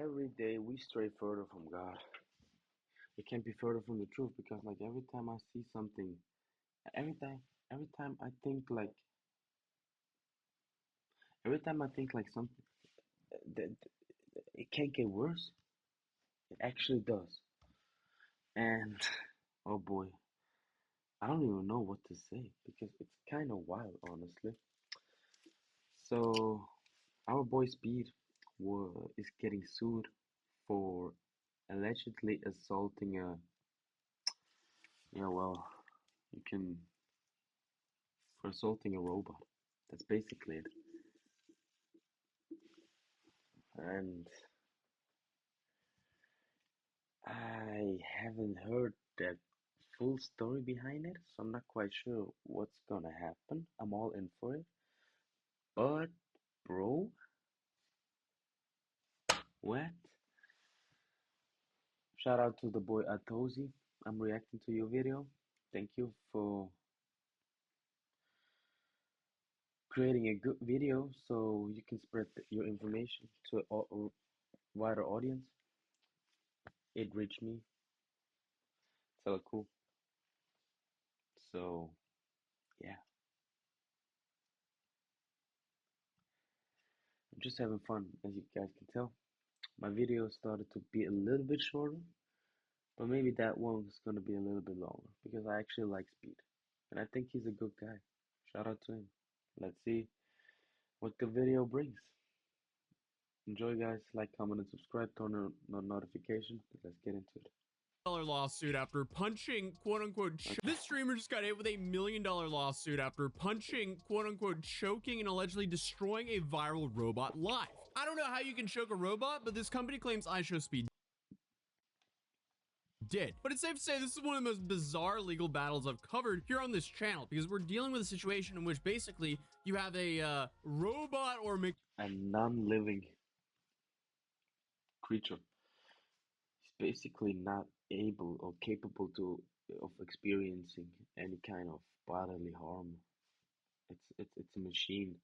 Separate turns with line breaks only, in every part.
Every day we stray further from God. It can't be further from the truth because like every time I see something, every time every time I think like every time I think like something that it can't get worse. It actually does. And oh boy, I don't even know what to say because it's kind of wild, honestly. So our boy Speed is getting sued for allegedly assaulting a yeah well you can for assaulting a robot. That's basically it. And I haven't heard that full story behind it, so I'm not quite sure what's gonna happen. I'm all in for it. But, bro, what? Shout out to the boy Atozi. I'm reacting to your video. Thank you for creating a good video so you can spread your information to a wider audience. It reached me. It's hella cool. So, yeah, I'm just having fun, as you guys can tell. My video started to be a little bit shorter, but maybe that one is going to be a little bit longer because I actually like Speed. And I think he's a good guy. Shout out to him. Let's see what the video brings. Enjoy, guys. Like, comment, and subscribe. Turn on notification. Let's get into it.
Lawsuit after punching quote unquote this streamer just got hit with $1 million lawsuit after punching quote unquote choking and allegedly destroying a viral robot live. I don't know how you can choke a robot, but this company claims Ishowspeed did. But it's safe to say this is one of the most bizarre legal battles I've covered here on this channel because we're dealing with a situation in which basically you have a robot or
A non-living creature. He's basically not able or capable of experiencing any kind of bodily harm. It's a machine.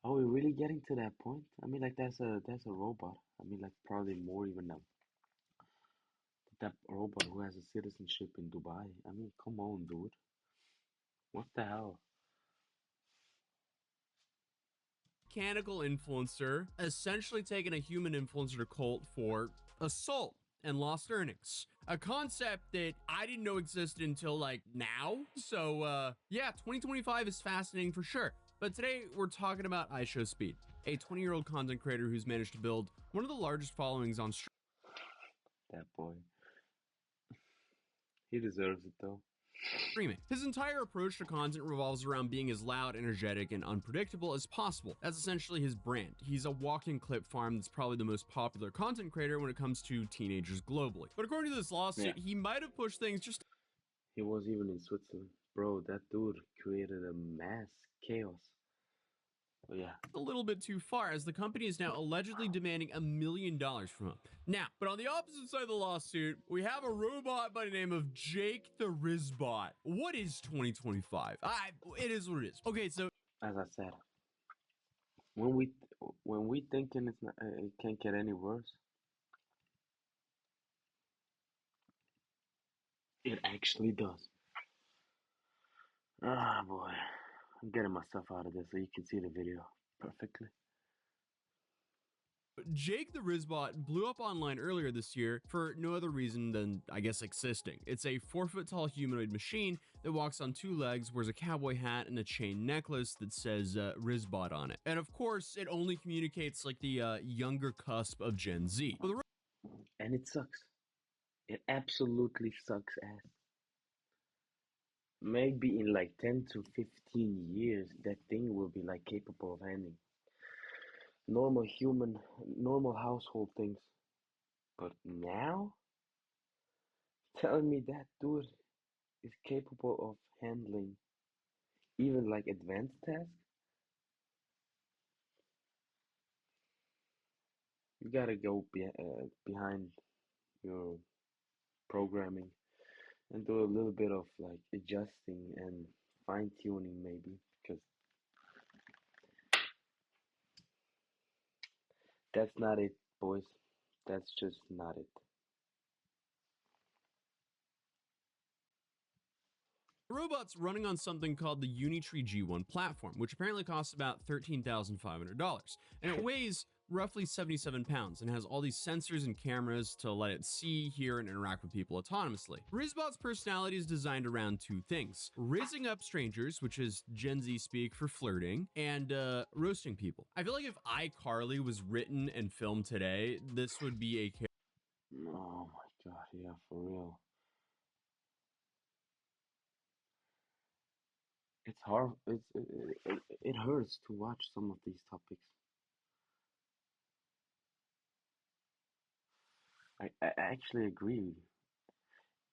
Are we really getting to that point? I mean, like that's a robot. I mean, like probably more even now. That robot who has a citizenship in Dubai. I mean, come on, dude. What the hell?
mechanical influencer essentially taken a human influencer to court for assault and lost earnings, a concept that I didn't know existed until like now. So yeah, 2025 is fascinating for sure. But today we're talking about Ishowspeed, a 20-year-old content creator who's managed to build one of the largest followings on
That boy. He deserves it though.
streaming. His entire approach to content revolves around being as loud, energetic, and unpredictable as possible. That's essentially his brand. He's a walking clip farm that's probably the most popular content creator when it comes to teenagers globally. But according to this
Yeah.
lawsuit, he might have pushed things just
He was even in Switzerland. Bro, that dude created a mass chaos. But yeah.
a little bit too far, as the company is now allegedly demanding $1 million from him. Now, but on the opposite side of the lawsuit, we have a robot by the name of Jake the Rizbot. What is 2025? It is what it is. Okay, so
As I said, when we when we thinking it's not, it can't get any worse, it actually does. Ah boy, I'm getting myself out of this so you can see the video perfectly.
Jake the Rizbot blew up online earlier this year for no other reason than, I guess, existing. It's a 4-foot tall humanoid machine that walks on 2 legs, wears a cowboy hat, and a chain necklace that says Rizbot on it. And of course, it only communicates like the younger cusp of Gen Z. But
And it sucks. It absolutely sucks ass. Maybe in like 10 to 15 years, that thing will be like capable of handling normal human, normal household things. But now, telling me that dude is capable of handling even like advanced tasks, you gotta go behind your programming and do a little bit of like adjusting and fine tuning maybe because That's not it, boys. That's just not it.
The robot's running on something called the Unitree G1 platform, which apparently costs about $13,500, and it weighs roughly 77 pounds and has all these sensors and cameras to let it see, hear, and interact with people autonomously. Rizbot's personality is designed around two things: rizzing up strangers, which is Gen Z speak for flirting, and roasting people. I feel like if iCarly was written and filmed today, this would be a character.
Oh my god, yeah, for real. It's hard. It hurts to watch some of these topics. I actually agree.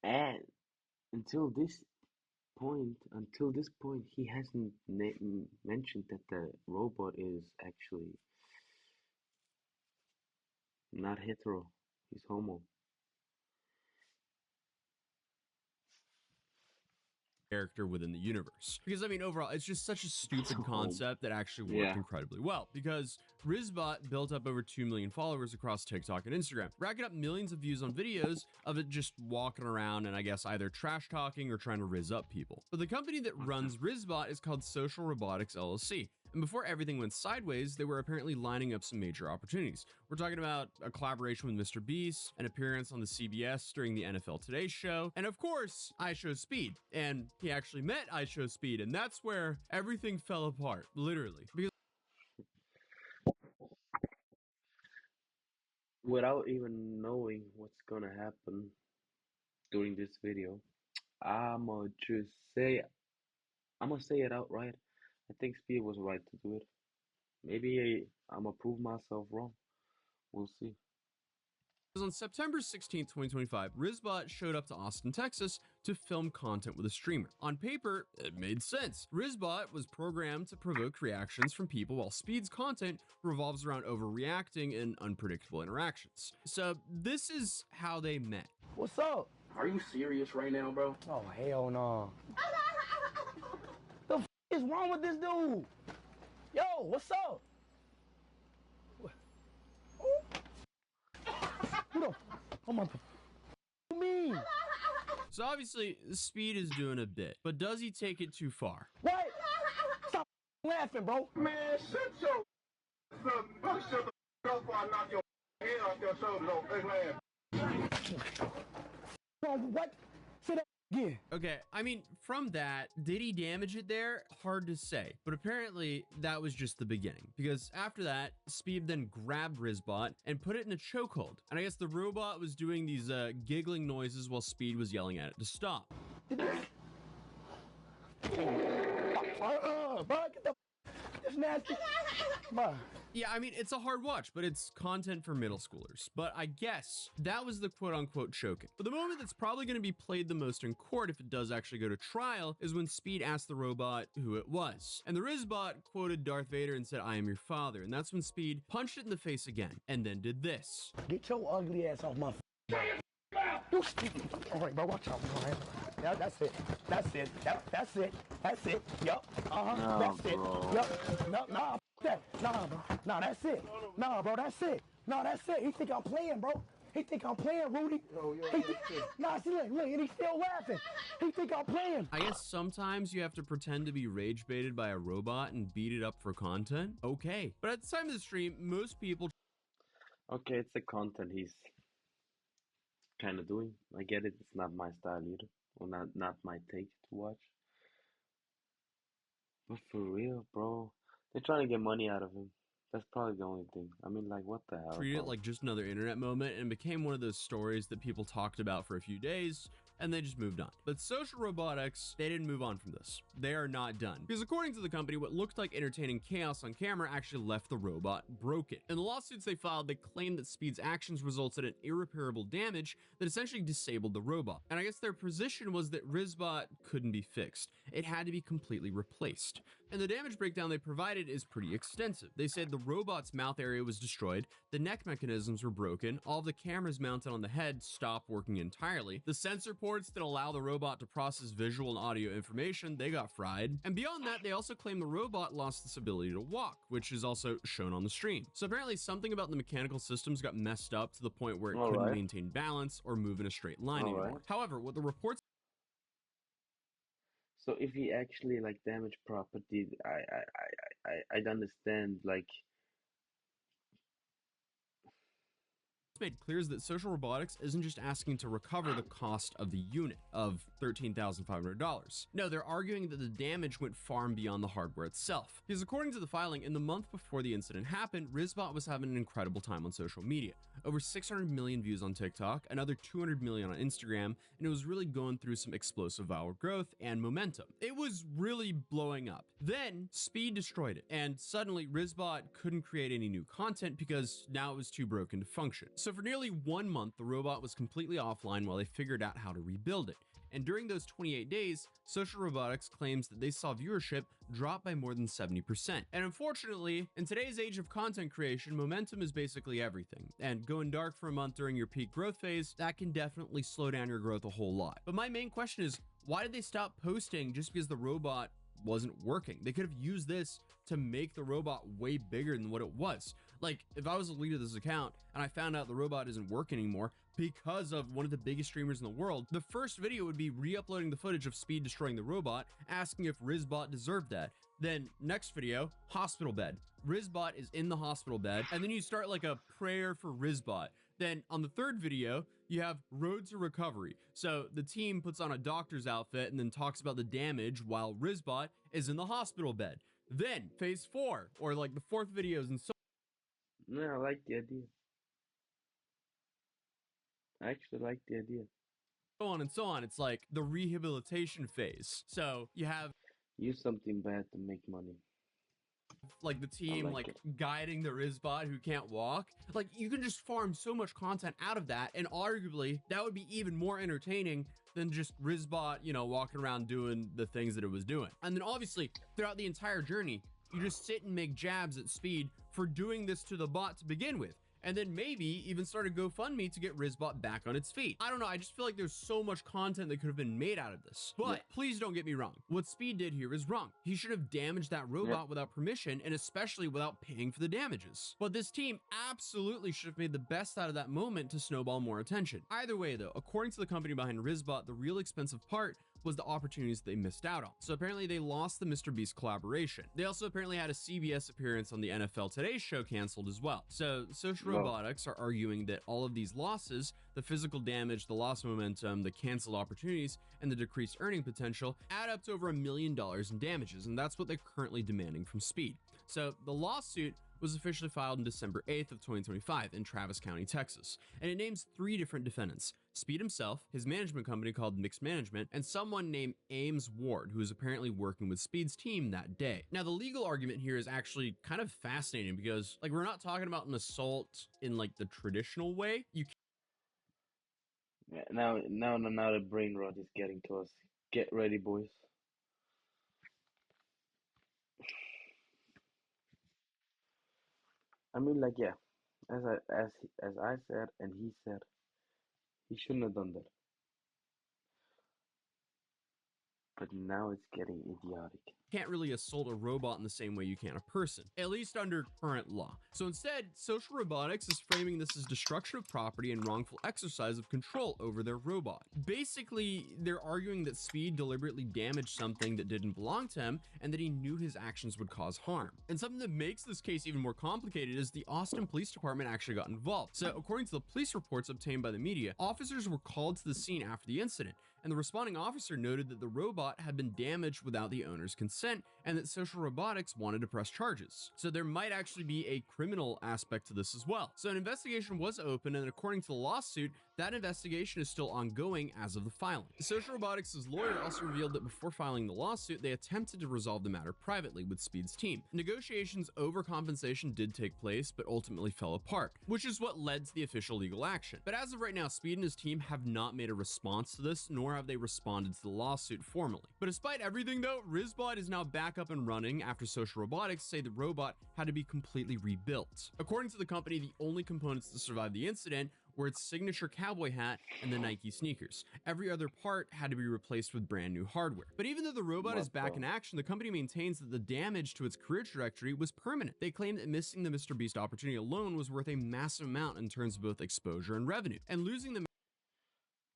And until this point, he hasn't mentioned that the robot is actually not hetero. He's homo.
Character within the universe. Because I mean, overall, it's just such a stupid
Oh,
concept that actually worked
yeah.
incredibly well. Because Rizbot built up over 2 million followers across TikTok and Instagram, racking up millions of views on videos of it just walking around and I guess either trash talking or trying to rizz up people. But the company that runs Rizbot is called Social Robotics LLC. And before everything went sideways, they were apparently lining up some major opportunities. We're talking about a collaboration with Mr. Beast, an appearance on the CBS during the NFL Today show, and of course, Ishowspeed. And he actually met Ishowspeed, and that's where everything fell apart, literally. Because
Without even knowing what's gonna happen during this video, I'ma just say I'ma say it outright. I think Speed was right to do it. Maybe I'ma prove myself wrong. We'll see.
on September 16th, 2025, Rizbot showed up to Austin, Texas to film content with a streamer. On paper, it made sense. Rizbot was programmed to provoke reactions from people while Speed's content revolves around overreacting and unpredictable interactions. So this is how they met.
What's up?
Are you serious right now, bro?
Oh, hell no. The f is wrong with this dude? Yo, what's up? Who the I'm on the me?
So obviously, Speed is doing a bit, but does he take it too far?
What? Stop laughing, bro.
Man, shut your up. Shut the up before I knock your head off your shoulders, old ugly ass.
Bro, what? Say that again.
Okay, I mean, from that, did he damage it there? Hard to say. But apparently, that was just the beginning. Because after that, Speed then grabbed Rizbot and put it in a chokehold. And I guess the robot was doing these giggling noises while Speed was yelling at it to stop.
Bro, get the this nasty. Bro.
Yeah, I mean, it's a hard watch, but it's content for middle schoolers. But I guess that was the quote-unquote choking. But the moment that's probably going to be played the most in court if it does actually go to trial is when Speed asked the robot who it was. And the Rizbot quoted Darth Vader and said, "I am your father." And that's when Speed punched it in the face again, and then did this.
Get your ugly ass off my you stupid. All right, bro, watch out, bro. Yeah, that's it. That's it. Yep, that's it. That's it. Yup.
No,
That's
bro.
it. Yup. No, nah, that. Nah, bro. Nah, that's it. Nah, bro, that's it. Nah, that's it. He think I'm playing, bro. He think I'm playing, Rudy. Nah, see, look, and he's still laughing. He think I'm playing.
I guess sometimes you have to pretend to be rage baited by a robot and beat it up for content. Okay. But at the time of the stream, most people
Okay, it's the content he's kind of doing. I get it. It's not my style either, or not my take to watch. But for real, bro, they're trying to get money out of him. That's probably the only thing. I mean, like, what the hell,
treated it
bro?
like just another internet moment and became one of those stories that people talked about for a few days and they just moved on. But Social Robotics, they didn't move on from this. They are not done. Because according to the company, what looked like entertaining chaos on camera actually left the robot broken. In the lawsuits they filed, they claimed that Speed's actions resulted in irreparable damage that essentially disabled the robot. And I guess their position was that Rizbot couldn't be fixed. It had to be completely replaced. And the damage breakdown they provided is pretty extensive. They said the robot's mouth area was destroyed, the neck mechanisms were broken, all of the cameras mounted on the head stopped working entirely, the sensor ports that allow the robot to process visual and audio information, they got fried. And beyond that, they also claim the robot lost its ability to walk, which is also shown on the stream. So apparently something about the mechanical systems got messed up to the point where it couldn't maintain balance or move in a straight line anymore. However, what the reports
So if he actually like damaged property, I'd understand like.
made clear is that Social Robotics isn't just asking to recover the cost of the unit of $13,500. No, they're arguing that the damage went far and beyond the hardware itself. Because according to the filing, in the month before the incident happened, Rizbot was having an incredible time on social media. Over 600 million views on TikTok, another 200 million on Instagram, and it was really going through some explosive viral growth and momentum. It was really blowing up. Then Speed destroyed it, and suddenly Rizbot couldn't create any new content because now it was too broken to function. So for nearly 1 month, the robot was completely offline while they figured out how to rebuild it. And during those 28 days, Social Robotics claims that they saw viewership drop by more than 70%. And unfortunately, in today's age of content creation, momentum is basically everything. And going dark for a month during your peak growth phase, that can definitely slow down your growth a whole lot. But my main question is, why did they stop posting just because the robot wasn't working? They could have used this to make the robot way bigger than what it was. Like, if I was the lead of this account and I found out the robot isn't working anymore because of one of the biggest streamers in the world, the first video would be re-uploading the footage of Speed destroying the robot, asking if Rizbot deserved that. Then next video, hospital bed. Rizbot is in the hospital bed, and then you start like a prayer for Rizbot. Then on the third video, you have road to recovery. So the team puts on a doctor's outfit and then talks about the damage while Rizbot is in the hospital bed. Then phase 4, or like the fourth videos and so
No, I like the idea. I actually like the idea.
on and so on. It's like the rehabilitation phase. So you have
Use something bad to make money.
like the team like guiding the Rizbot who can't walk. Like, you can just farm so much content out of that, and arguably that would be even more entertaining than just Rizbot, you know, walking around doing the things that it was doing. And then obviously throughout the entire journey, you just sit and make jabs at Speed for doing this to the bot to begin with. And then maybe even start a GoFundMe to get Rizbot back on its feet. I don't know, I just feel like there's so much content that could have been made out of this. But please don't get me wrong. What Speed did here is wrong. He should have damaged that robot without permission, and especially without paying for the damages. But this team absolutely should have made the best out of that moment to snowball more attention. Either way though, according to the company behind Rizbot, the real expensive part was the opportunities they missed out on. So apparently they lost the Mr. Beast collaboration. They also apparently had a CBS appearance on the NFL Today show canceled as well. So Social Robotics are arguing that all of these losses, the physical damage, the lost momentum, the canceled opportunities, and the decreased earning potential add up to over $1 million in damages, and that's what they're currently demanding from Speed. So the lawsuit was officially filed on December 8th of 2025 in Travis County, Texas, and it names 3 different defendants: Speed himself, his management company called Mixed Management, and someone named Ames Ward, who is apparently working with Speed's team that day. Now, the legal argument here is actually kind of fascinating because, like, we're not talking about an assault in like the traditional way. You
Now the brain rot is getting to us. Get ready, boys. I mean, like, yeah, as I said and he said, he shouldn't have done that. But now it's getting idiotic.
can't really assault a robot in the same way you can a person, at least under current law. So instead, Social Robotics is framing this as destruction of property and wrongful exercise of control over their robot. Basically, they're arguing that Speed deliberately damaged something that didn't belong to him and that he knew his actions would cause harm. And something that makes this case even more complicated is the Austin Police Department actually got involved. So according to the police reports obtained by the media, officers were called to the scene after the incident, and the responding officer noted that the robot had been damaged without the owner's consent and that Social Robotics wanted to press charges. So there might actually be a criminal aspect to this as well. So an investigation was open, and according to the lawsuit, that investigation is still ongoing as of the filing. Social Robotics' lawyer also revealed that before filing the lawsuit, they attempted to resolve the matter privately with Speed's team. Negotiations over compensation did take place, but ultimately fell apart, which is what led to the official legal action. But as of right now, Speed and his team have not made a response to this, nor have they responded to the lawsuit formally. But despite everything though, Rizbot is now back up and running after Social Robotics say the robot had to be completely rebuilt. According to the company, the only components to survive the incident were its signature cowboy hat and the Nike sneakers. Every other part had to be replaced with brand new hardware. But even though the robot is back in action, the company maintains that the damage to its career trajectory was permanent. They claim that missing the Mr. Beast opportunity alone was worth a massive amount in terms of both exposure and revenue. And losing the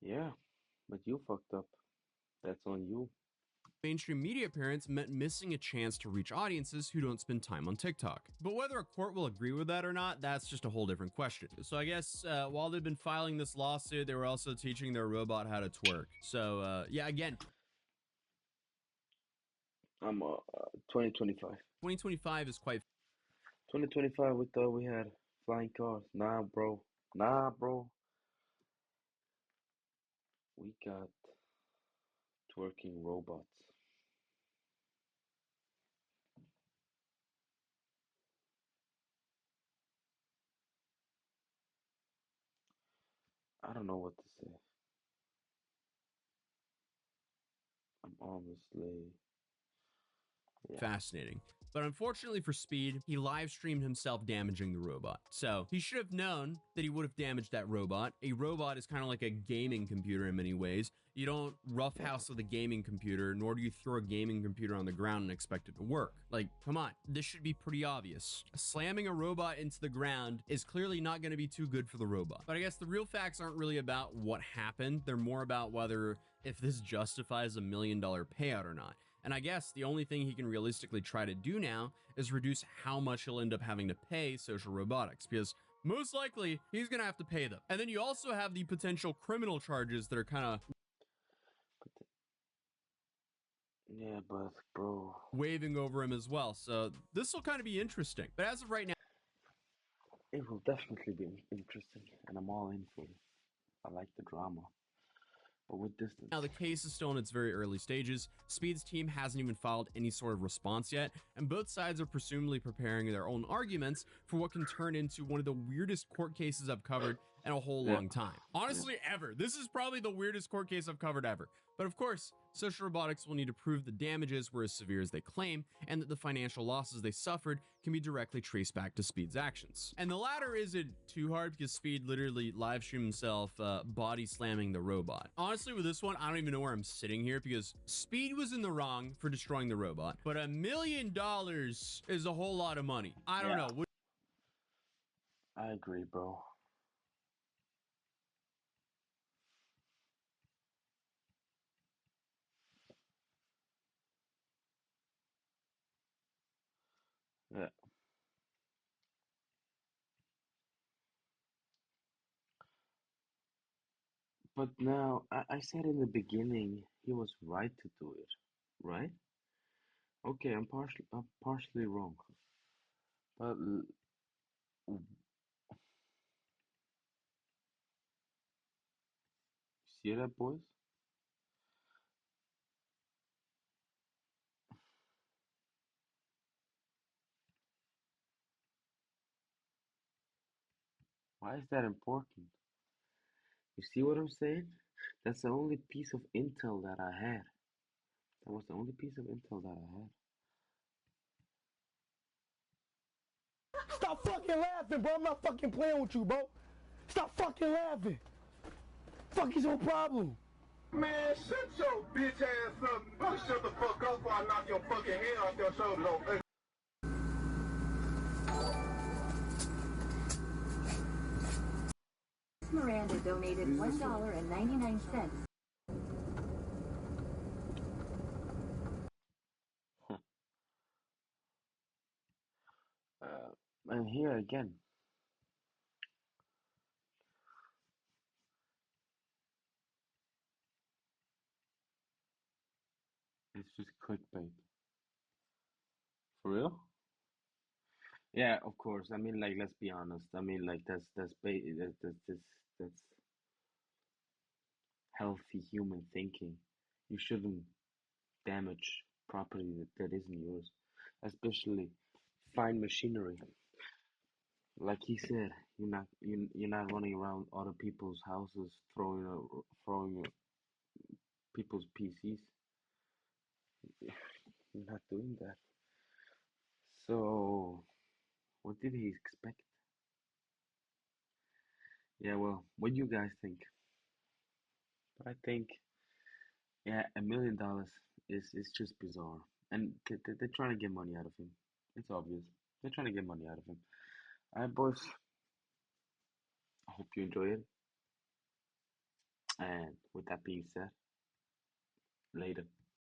Yeah, but you fucked up. That's on you.
mainstream media appearance meant missing a chance to reach audiences who don't spend time on TikTok. But whether a court will agree with that or not, that's just a whole different question. So I guess while they've been filing this lawsuit, they were also teaching their robot how to twerk. So yeah, again,
I'm 2025.
2025 is quite
2025, we thought we had flying cars. Nah, bro. Nah, bro. We got twerking robots. I don't know what to say. I'm honestly, yeah.
fascinating. But unfortunately for Speed, he live streamed himself damaging the robot. So he should have known that he would have damaged that robot. A robot is kind of like a gaming computer in many ways. You don't roughhouse with a gaming computer, nor do you throw a gaming computer on the ground and expect it to work. Like, come on, this should be pretty obvious. Slamming a robot into the ground is clearly not going to be too good for the robot. But I guess the real facts aren't really about what happened. They're more about whether if this justifies $1 million payout or not. And I guess the only thing he can realistically try to do now is reduce how much he'll end up having to pay Social Robotics, because most likely he's going to have to pay them. And then you also have the potential criminal charges that are kind of
Yeah, but bro,
waving over him as well. So this will kind of be interesting. But as of right now,
it will definitely be interesting, and I'm all in for it. I like the drama, but with distance.
now the case is still in its very early stages. Speed's team hasn't even filed any sort of response yet, and both sides are presumably preparing their own arguments for what can turn into one of the weirdest court cases I've covered in a whole long time. Honestly, ever. This is probably the weirdest court case I've covered ever. But of course, Social Robotics will need to prove the damages were as severe as they claim, and that the financial losses they suffered can be directly traced back to Speed's actions. And the latter isn't too hard because Speed literally live streamed himself body slamming the robot. Honestly, with this one, I don't even know where I'm sitting here because Speed was in the wrong for destroying the robot, but $1 million is a whole lot of money. I don't know.
I agree, bro. Yeah. But now, I said in the beginning he was right to do it, right? Okay, I'm partially wrong. But see that, boys? Why is that important? You see what I'm saying? That's the only piece of intel that I had. That was the only piece of intel that I had.
Stop fucking laughing, bro. I'm not fucking playing with you, bro. Stop fucking laughing. Fuck is your problem?
Man, shut your bitch ass up. You shut the fuck up before I knock your fucking head off your shoulders. Oh,
Miranda donated $1.99.
And here again, it's just clickbait. For real? Yeah, of course. I mean, like, let's be honest. I mean, like, that's healthy human thinking. You shouldn't damage property that isn't yours, especially fine machinery. Like he said, you're not running around other people's houses throwing people's PCs. not doing that. So, what did he expect? Yeah, well, what do you guys think? But I think, yeah, $1 million is just bizarre, and they're trying to get money out of him. It's obvious. They're trying to get money out of him. All right, boys. I hope you enjoy it. And with that being said, later.